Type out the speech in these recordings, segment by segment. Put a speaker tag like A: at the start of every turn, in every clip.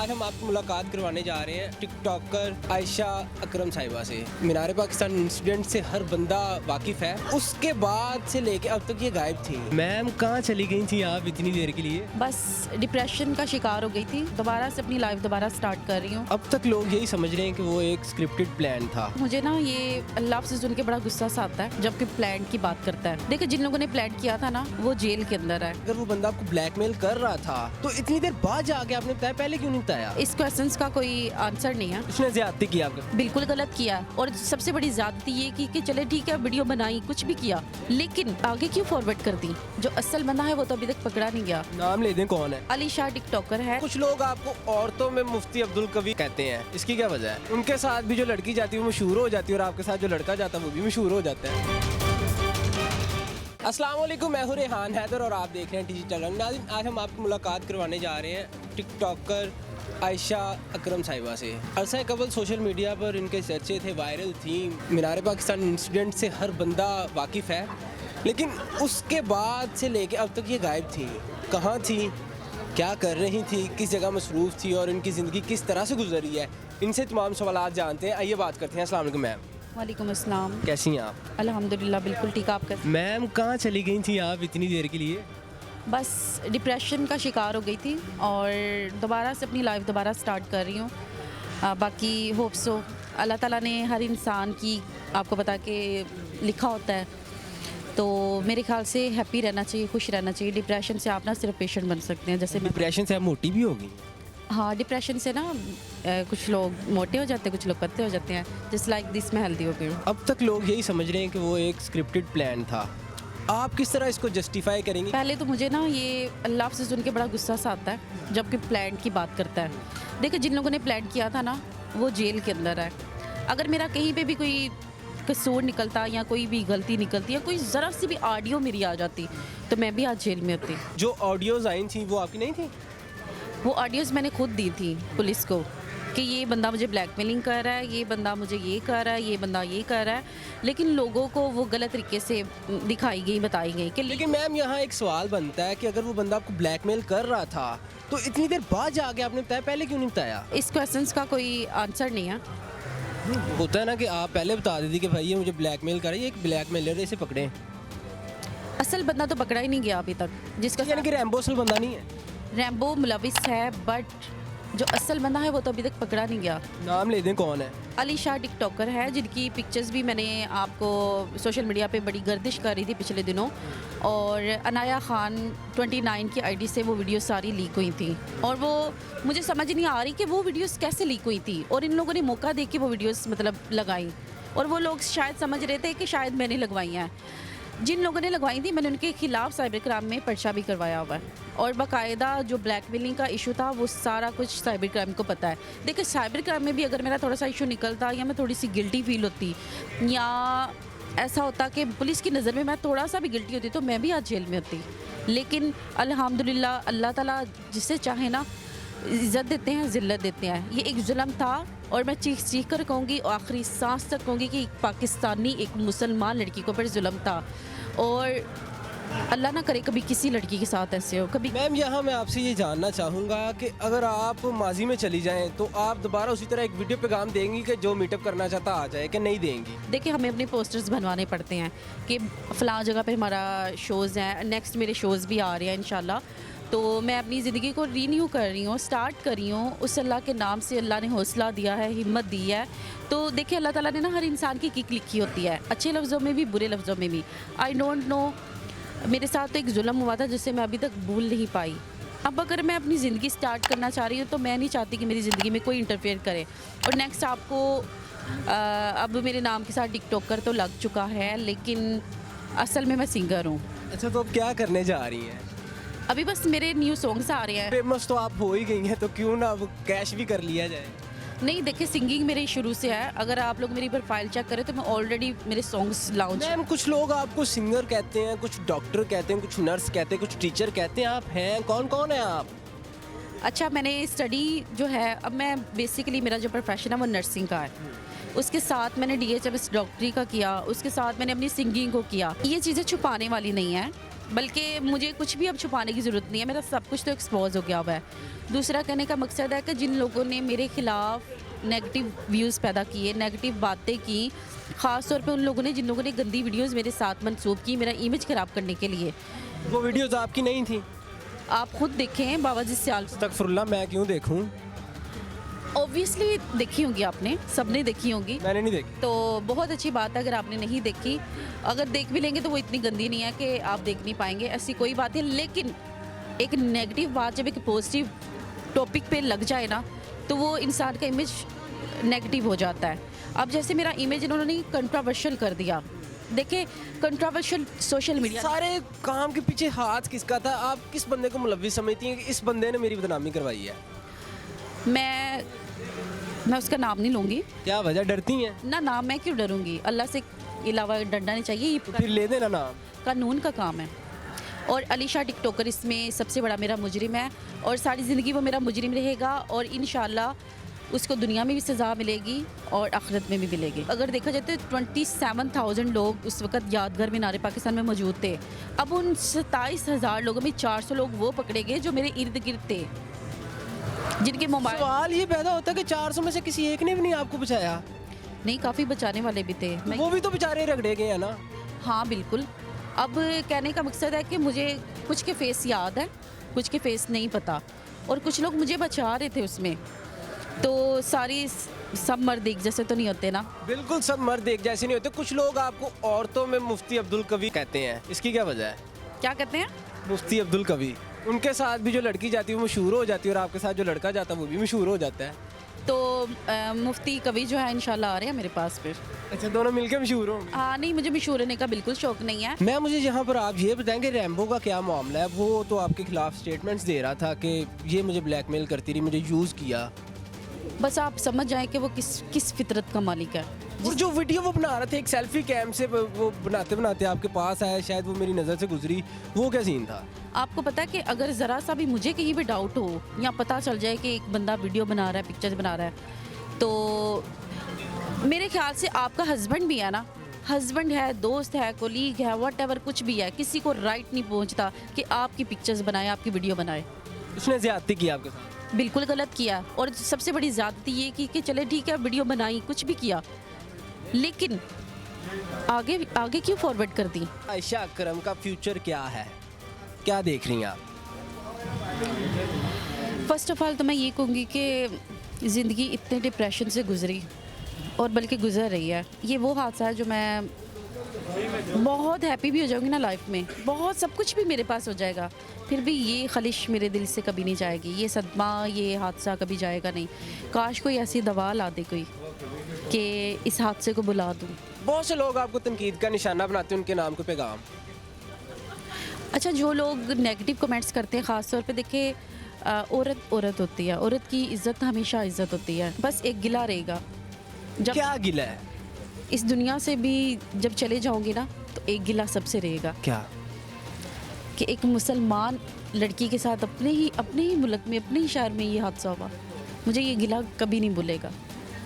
A: आज हम आपको मुलाकात करवाने जा रहे हैं टिकटॉकर आयशा अकरम साहिबा से। मीनार पाकिस्तान इंसिडेंट से हर बंदा वाकिफ है। उसके बाद से लेके अब तक ये गायब थी। मैम कहाँ चली गई थी आप इतनी देर के लिए?
B: बस डिप्रेशन का शिकार हो गई थी, दोबारा से अपनी लाइफ दोबारा स्टार्ट कर रही हूँ।
A: अब तक लोग यही समझ रहे हैं कि वो एक स्क्रिप्टेड प्लान था।
B: मुझे ना ये अल्लाह से सुन के बड़ा गुस्सा सा आता है जबकि प्लान की बात करता है। देखिए जिन लोगों ने प्लान किया था ना वो जेल के अंदर है।
A: अगर वो बंदा आपको ब्लैकमेल कर रहा था तो इतनी देर बाद जाके आपने बताया, पहले क्यों नहीं बताया?
B: इस क्वेश्चन का कोई आंसर नहीं है।
A: उसने ज्यादती की आपका?
B: बिल्कुल गलत किया और सबसे बड़ी ज्यादती ये की कि चले ठीक है वीडियो बनाई कुछ भी किया, लेकिन आगे क्यों फॉरवर्ड कर दी? जो असल बंदा है वो तो अभी तक पकड़ा नहीं गया।
A: नाम ले दें, कौन है?
B: अली शाह टिकटॉकर है।
A: कुछ लोग आपको औरतों में मुफ्ती अब्दुल कवी कहते हैं, इसकी क्या वजह है? उनके साथ भी जो लड़की जाती है वो मशहूर हो जाती है और आपके साथ जो लड़का जाता है वो भी मशहूर हो जाता है। अस्सलाम वालेकुम, मैं हूं रेहान हैदर और आप देख रहे हैं डिजिटल रंग। नाज़रीन, आज हम आपको मुलाकात करवाने जा रहे हैं टिकटॉकर आयशा अकरम साहिबा से। अरसा कबल सोशल मीडिया पर इनके चर्चे थे, वायरल थी। मीनार पाकिस्तान इंसिडेंट से हर बंदा वाकिफ़ है, लेकिन उसके बाद से लेके अब तक ये गायब थी। कहाँ थी, क्या कर रही थी, किस जगह मसरूफ़ थी और इनकी ज़िंदगी किस तरह से गुजरी है, इनसे तमाम सवाल जानते हैं। आइए बात करते हैं। अस्सलाम वालेकुम मैम।
B: वालेकुम अस्सलाम।
A: कैसी हैं आप?
B: अल्हम्दुलिल्लाह बिल्कुल ठीक। आप कैसे?
A: मैम कहाँ चली गई थी आप इतनी देर के लिए?
B: बस डिप्रेशन का शिकार हो गई थी और दोबारा से अपनी लाइफ दोबारा स्टार्ट कर रही हूँ। बाकी होप सो अल्लाह ताला ने हर इंसान की आपको बता के लिखा होता है, तो मेरे ख्याल से हैप्पी रहना चाहिए, खुश रहना चाहिए। डिप्रेशन से आप ना सिर्फ पेशेंट बन सकते हैं। जैसे
A: डिप्रेशन से आप मोटी भी होगी?
B: हाँ, डिप्रेशन से ना कुछ लोग मोटे हो जाते हैं, कुछ लोग पतले हो जाते हैं। जस्ट लाइक दिस मैं हेल्दी हो गई हूँ।
A: अब तक लोग यही समझ रहे हैं कि वो एक स्क्रिप्टेड प्लान था। आप किस तरह इसको जस्टिफाई करेंगे?
B: पहले तो मुझे ना ये अल्लाह से सुन के बड़ा गुस्सा सा आता है जबकि प्लान की बात करता है। देखिए जिन लोगों ने प्लान किया था ना वो जेल के अंदर है। अगर मेरा कहीं पे भी कोई कसूर निकलता या कोई भी गलती निकलती या कोई ज़रा सी भी ऑडियो मेरी आ जाती तो मैं भी आज जेल में होती।
A: जो ऑडियोज आई थी वो आपकी नहीं थी?
B: वो ऑडियोज़ मैंने खुद दी थी पुलिस को कि ये बंदा मुझे ब्लैकमेलिंग कर रहा है, ये बंदा मुझे ये कर रहा है, ये बंदा ये कर रहा है, लेकिन लोगों को वो गलत तरीके से दिखाई गई, बताई गई कि
A: लेकिन मैम यहाँ एक सवाल बनता है कि अगर वो बंदा आपको ब्लैकमेल कर रहा था तो इतनी देर बाद जाके आपने बताया, पहले क्यों नहीं बताया?
B: इस क्वेश्चन का कोई आंसर नहीं है।
A: होता है ना कि आप पहले बता देती कि भाई ये मुझे ब्लैकमेल कर रही है, एक ब्लैकमेलर है, इसे पकड़ें।
B: असल बंदा तो पकड़ा ही नहीं गया अभी तक, जिसका
A: यानी कि रैम्बो असल बंदा नहीं है?
B: रैम्बो मुलविस है, बट जो असल बंदा है वो तो अभी तक पकड़ा नहीं गया।
A: नाम ले दें, कौन है?
B: अली शाह टिकटॉकर है, जिनकी पिक्चर्स भी मैंने आपको सोशल मीडिया पे बड़ी गर्दिश कर रही थी पिछले दिनों, और अनाया खान 29 की आईडी से वो वीडियो सारी लीक हुई थी और वो मुझे समझ नहीं आ रही कि वो वीडियोस कैसे लीक हुई थी और इन लोगों ने मौका दे के वो वीडियोस मतलब लगाई और वो लोग शायद समझ रहे थे कि शायद मैंने लगवाई हैं। जिन लोगों ने लगवाई थी मैंने उनके खिलाफ साइबर क्राइम में पर्चा भी करवाया हुआ है और बाकायदा जो ब्लैकमेलिंग का इशू था वो सारा कुछ साइबर क्राइम को पता है। देखिए साइबर क्राइम में भी अगर मेरा थोड़ा सा इशू निकलता या मैं थोड़ी सी गिल्टी फील होती या ऐसा होता कि पुलिस की नज़र में मैं थोड़ा सा भी गिल्टी होती तो मैं भी आज जेल में होती। लेकिन अल्हम्दुलिल्लाह अल्लाह ताला जिसे चाहे ना इज़्ज़त देते हैं, ज़िल्लत देते हैं। ये एक जुल्म था और मैं चीख चीख कर कहूँगी और आखिरी सांस तक कहूँगी कि एक पाकिस्तानी एक मुसलमान लड़की के ऊपर जुल्म था और अल्लाह ना करे कभी किसी लड़की के साथ ऐसे हो कभी।
A: मैम यहाँ मैं आपसे ये जानना चाहूँगा कि अगर आप माजी में चली जाएं तो आप दोबारा उसी तरह एक वीडियो पैगाम देंगी कि जो मीटअप करना चाहता आ जाए, कि नहीं देंगी?
B: देखिए हमें अपने पोस्टर्स बनवाने पड़ते हैं कि फ़लाँ जगह पे हमारा शोज़ हैं, नेक्स्ट मेरे शोज़ भी आ रहे हैं इंशाल्लाह। तो मैं अपनी ज़िंदगी को रीन्यू कर रही हूँ, स्टार्ट कर रही हूँ। उस अल्लाह के नाम से अल्लाह ने हौसला दिया है, हिम्मत दी है। तो देखिए अल्लाह ताला ने ना हर इंसान की किक लिखी होती है, अच्छे लफ्ज़ों में भी बुरे लफ्ज़ों में भी। आई डोंट नो, मेरे साथ तो एक जुल्म हुआ था जिससे मैं अभी तक भूल नहीं पाई। अब अगर मैं अपनी ज़िंदगी स्टार्ट करना चाह रही हूँ तो मैं नहीं चाहती कि मेरी ज़िंदगी में कोई इंटरफेयर करे। और नेक्स्ट आपको अब मेरे नाम के साथ टिकटॉकर तो लग चुका है, लेकिन असल में मैं सिंगर हूँ।
A: अच्छा, तो अब क्या करने जा रही हैं?
B: अभी बस मेरे न्यू सॉन्ग्स आ रहे हैं।
A: फेमस तो आप हो ही गई हैं, तो क्यों ना अब कैश भी कर लिया जाए?
B: नहीं देखिए सिंगिंग मेरी शुरू से है, अगर आप लोग मेरी प्रोफाइल चेक करें तो मैं ऑलरेडी मेरे सॉन्ग्स लॉन्च।
A: मैम कुछ लोग आपको सिंगर कहते हैं, कुछ डॉक्टर कहते हैं, कुछ नर्स कहते हैं, कुछ टीचर कहते हैं, आप हैं कौन कौन है आप?
B: अच्छा, मैंने स्टडी जो है, अब मैं बेसिकली मेरा जो प्रोफेशन है वो नर्सिंग का है, उसके साथ मैंने DHMS डॉक्टरी का किया, उसके साथ मैंने अपनी सिंगिंग को किया। ये चीज़ें छुपाने वाली नहीं है, बल्कि मुझे कुछ भी अब छुपाने की ज़रूरत नहीं है, मेरा सब कुछ तो एक्सपोज हो गया हुआ है। दूसरा कहने का मकसद है कि जिन लोगों ने मेरे खिलाफ नेगेटिव व्यूज़ पैदा किए, नेगेटिव बातें की, ख़ास तौर पे उन लोगों ने जिन लोगों ने गंदी वीडियोस मेरे साथ मंसूब की मेरा इमेज ख़राब करने के लिए।
A: वो वीडियोस आपकी नहीं थी?
B: आप खुद देखें बाबाजी सियाल,
A: अस्तगफुरुल्लाह, मैं क्यों देखूं?
B: ऑब्वियसली देखी होंगी आपने, सबने देखी होंगी।
A: मैंने नहीं देखी।
B: तो बहुत अच्छी बात है अगर आपने नहीं देखी। अगर देख भी लेंगे तो वो इतनी गंदी नहीं है कि आप देख नहीं पाएंगे, ऐसी कोई बात है। लेकिन एक नेगेटिव बात जब एक पॉजिटिव टॉपिक पे लग जाए ना, तो वो इंसान का इमेज नेगेटिव हो जाता है। अब जैसे मेरा इमेज इन्होंने कंट्रोवर्शियल कर दिया, देखिए कंट्रोवर्शियल सोशल मीडिया।
A: सारे काम के पीछे हाथ किसका था? आप किस बंदे को मुलव्विस समझती हैं कि इस बंदे ने मेरी बदनामी करवाई है?
B: मैं उसका नाम नहीं लूँगी
A: क्या वजह, डरती हैं?
B: ना, नाम मैं क्यों डरूँगी? अल्लाह से अलावा डरना नहीं चाहिए, ये
A: तो फिर ले देना नाम।
B: कानून का काम है। और अलीशा टिकटॉकर इसमें सबसे बड़ा मेरा मुजरिम है और सारी ज़िंदगी वो मेरा मुजरिम रहेगा और इंशाल्लाह उसको दुनिया में भी सज़ा मिलेगी और आखिरत में भी मिलेगी। अगर देखा जाए तो 27,000 लोग उस वक़्त यादगार मीनार पाकिस्तान में मौजूद थे। अब उन 27,000 लोगों में 400 लोग वो पकड़े गए जो मेरे इर्द गिर्द थे, जिनके मोबाइल।
A: सवाल ये पैदा होता है कि 400 में से किसी एक ने भी नहीं आपको बचाया?
B: नहीं, काफ़ी बचाने वाले भी थे।
A: वो भी तो बेचारे रगड़े गए हैं ना।
B: हाँ बिल्कुल। अब कहने का मकसद है कि मुझे कुछ के फेस याद है, कुछ के फेस नहीं पता, और कुछ लोग मुझे बचा रहे थे उसमें। तो सब मर्द एक जैसे तो नहीं होते ना।
A: बिल्कुल, सब मर्द एक जैसे नहीं होते। कुछ लोग आपको औरतों में मुफ्ती अब्दुल कवी कहते हैं, इसकी क्या वजह है?
B: क्या कहते हैं?
A: मुफ्ती अब्दुल कवी। उनके साथ भी जो लड़की जाती है वो मशहूर हो जाती है और आपके साथ जो लड़का जाता है वो भी मशहूर हो जाता है।
B: तो मुफ्ती कवि जो है इंशाल्लाह आ रहे हैं मेरे पास फिर।
A: अच्छा, दोनों मिलकर मशहूर होंगे?
B: हाँ नहीं, मुझे मशहूर होने का बिल्कुल शौक नहीं है।
A: मुझे यहाँ पर आप ये बताएंगे रैम्बो का क्या मामला है? वो तो आपके खिलाफ स्टेटमेंट्स दे रहा था कि ये मुझे ब्लैकमेल करती रही, मुझे यूज़ किया।
B: बस आप समझ जाएं कि वो किस फितरत का मालिक है।
A: और जो वीडियो वो बना रहे थे एक सेल्फी कैम से, वो बनाते बनाते आपके पास आया, शायद वो मेरी नज़र से गुजरी, वो क्या सीन था?
B: आपको पता है कि अगर ज़रा सा भी मुझे कहीं भी डाउट हो या पता चल जाए कि एक बंदा वीडियो बना रहा है, पिक्चर्स बना रहा है, तो मेरे ख्याल से आपका हस्बैंड भी है ना, हस्बैंड है, दोस्त है, कोलीग है, व्हाटएवर कुछ भी है, किसी को राइट नहीं पहुंचता कि आपकी पिक्चर्स बनाए, आपकी वीडियो बनाए।
A: उसने ज़्यादती की आपके साथ?
B: बिल्कुल गलत किया। और सबसे बड़ी ज़्यादती ये की कि चले ठीक है वीडियो बनाई, कुछ भी किया, लेकिन आगे क्यों फॉरवर्ड कर दी?
A: आयशा अकरम का फ्यूचर क्या है, क्या देख रही हैं आप?
B: फर्स्ट ऑफ ऑल तो मैं ये कहूँगी कि ज़िंदगी इतने डिप्रेशन से गुजरी और बल्कि गुजर रही है। ये वो हादसा है जो मैं बहुत हैप्पी भी हो जाऊँगी ना लाइफ में, बहुत सब कुछ भी मेरे पास हो जाएगा, फिर भी ये खलिश मेरे दिल से कभी नहीं जाएगी, ये सदमा, ये हादसा कभी जाएगा नहीं। काश कोई ऐसी दवा ला दे कोई कि इस हादसे को बुला दूँ।
A: बहुत से लोग आपको तनकीद का निशाना बनाते हैं, उनके नाम को पैगाम।
B: अच्छा, जो लोग नेगेटिव कमेंट्स करते हैं, ख़ास तौर पे देखिए औरत होती है, औरत की इज़्ज़त हमेशा इज़्ज़त होती है। बस एक गिला रहेगा, जब
A: क्या गिला है?
B: इस दुनिया से भी जब चले जाओगे ना, तो एक गिला सबसे रहेगा।
A: क्या?
B: कि एक मुसलमान लड़की के साथ अपने ही मुल्क में, अपने ही शहर में ये हादसा हुआ। मुझे ये गिला कभी नहीं भूलेगा,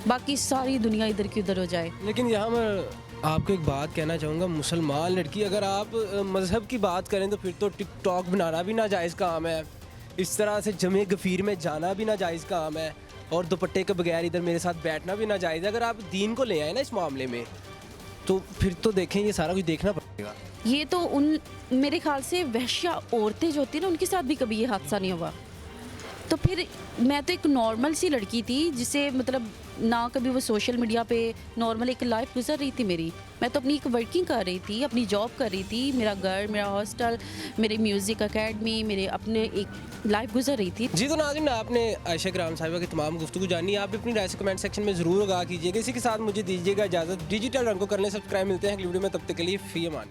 B: बाकी सारी दुनिया इधर की उधर हो जाए।
A: लेकिन यहाँ मैं आपको एक बात कहना चाहूँगा, मुसलमान लड़की, अगर आप मज़हब की बात करें तो फिर तो टिकटॉक बनाना भी नाजायज़ काम है, इस तरह से जमे गफ़ीर में जाना भी नाजायज़ काम है, और दुपट्टे के बगैर इधर मेरे साथ बैठना भी नाजायज़ है। अगर आप दीन को ले आए ना इस मामले में, तो फिर तो देखें ये सारा कुछ देखना पड़ेगा।
B: ये तो उन मेरे ख्याल से वहशिया औरतें जो होती हैं ना, उनके साथ भी कभी ये हादसा नहीं हुआ। तो फिर मैं तो एक नॉर्मल सी लड़की थी, जिसे मतलब ना कभी वो सोशल मीडिया पे नॉर्मल एक लाइफ गुजर रही थी मेरी। मैं तो अपनी एक वर्किंग कर रही थी, अपनी जॉब कर रही थी, मेरा घर, मेरा हॉस्टल, मेरे म्यूज़िक अकेडमी, मेरे अपने एक लाइफ गुजर रही थी।
A: जी तो नाज़रीन, आपने आयशा इकराम साहिबा की तमाम गुफ्तगू जानी। आप भी अपनी राय से कमेंट सेक्शन में ज़रूर आगाह कीजिएगा। इसी के साथ मुझे दीजिएगा इजाज़त। डिजिटल रंग को कर लें सब्सक्राइब। मिलते हैं अगली वीडियो में, तब तक के लिए फ़ी अमान।